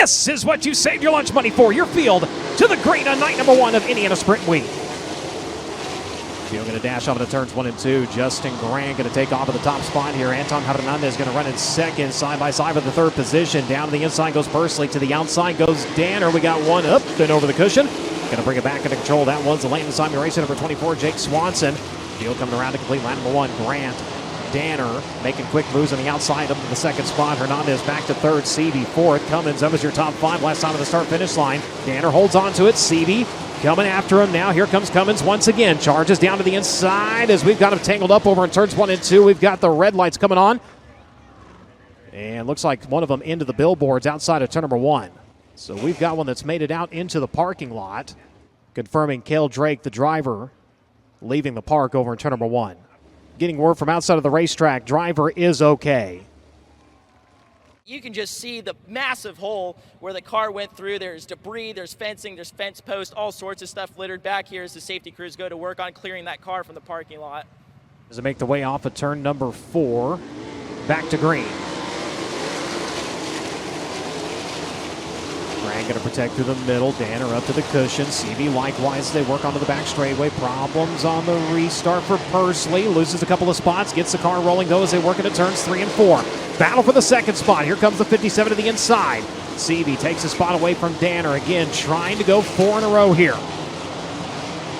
This is what you saved your lunch money for. Your field to the green on night number 1 of Indiana Sprint Week. Field going to dash off into turns 1 and 2. Justin Grant going to take off at the top spot here. Anton Hernandez going to run in second, side by side for the third position. Down to the inside goes Pursley. To the outside goes Danner. We got one up, then over the cushion. Going to bring it back into control. That one's the lane inside racer number 24, Jake Swanson. Field coming around to complete lap number 1. Grant, Danner making quick moves on the outside up to the second spot. Hernandez back to third. Seavey fourth. Cummins up as your top 5. Last time of the start-finish line. Danner holds on to it. Seavey coming after him now. Here comes Cummins once again. Charges down to the inside as we've got him tangled up over in turns 1 and 2. We've got the red lights coming on. And looks like one of them into the billboards outside of turn number 1. So we've got one that's made it out into the parking lot. Confirming Cale Drake, the driver, leaving the park over in turn number 1. Getting word from outside of the racetrack, driver is okay. You can just see the massive hole where the car went through. There's debris, there's fencing, there's fence posts, all sorts of stuff littered back here as the safety crews go to work on clearing that car from the parking lot. As they make the way off of turn number 4, back to green. Grant going to protect through the middle. Danner up to the cushion. Seavey likewise. They work onto the back straightaway. Problems on the restart for Pursley. Loses a couple of spots. Gets the car rolling though as they work into turns 3 and 4. Battle for the second spot. Here comes the 57 to the inside. Seavey takes a spot away from Danner. Again, trying to go 4 in a row here.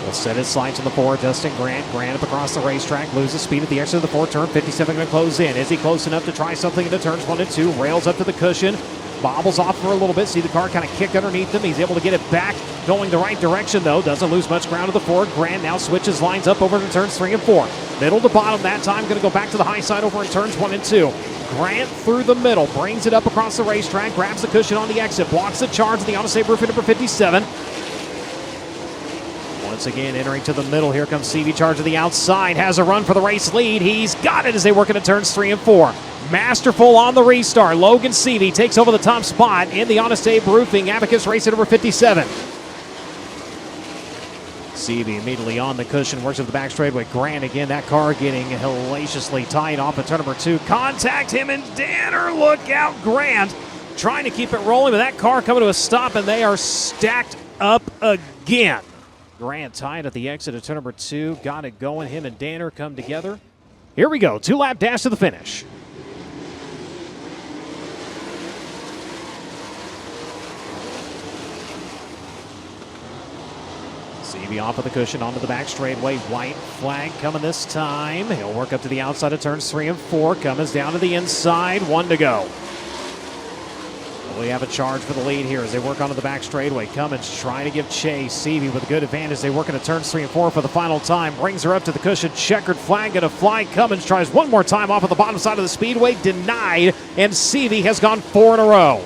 Will set his sights on the 4. Justin Grant. Grant up across the racetrack. Loses speed at the exit of the 4 turn. 57 going to close in. Is he close enough to try something into turns 1 and 2? Rails up to the cushion. Bobbles off for a little bit. See the car kind of kick underneath him. He's able to get it back going the right direction, though. Doesn't lose much ground to the 4. Grant now switches lines up over to turns 3 and 4. Middle to bottom that time. Going to go back to the high side over in turns 1 and 2. Grant through the middle. Brings it up across the racetrack. Grabs the cushion on the exit. Blocks the charge of the Auto Save roof number 57. Once again, entering to the middle. Here comes Seavey, charge to the outside. Has a run for the race lead. He's got it as they work into turns 3 and 4. Masterful on the restart. Logan Seavey takes over the top spot in the Honest Abe Roofing Abacus racer number 57. Seavey immediately on the cushion, works at the back straightaway. Grant again, that car getting hellaciously tight off at turn number 2. Contact him and Danner. Look out, Grant trying to keep it rolling, but that car coming to a stop, and they are stacked up again. Grant tied at the exit of turn number 2. Got it going. Him and Danner come together. Here we go. 2-lap dash to the finish. Seavey off of the cushion onto the back straightaway. White flag coming this time. He'll work up to the outside of turns 3 and 4. Cummins down to the inside. 1 to go. We have a charge for the lead here as they work onto the back straightaway. Cummins trying to give chase. Seavey with a good advantage. They work into turns 3 and 4 for the final time. Brings her up to the cushion. Checkered flag going to fly. Cummins tries one more time off of the bottom side of the speedway. Denied. And Seavey has gone 4 in a row.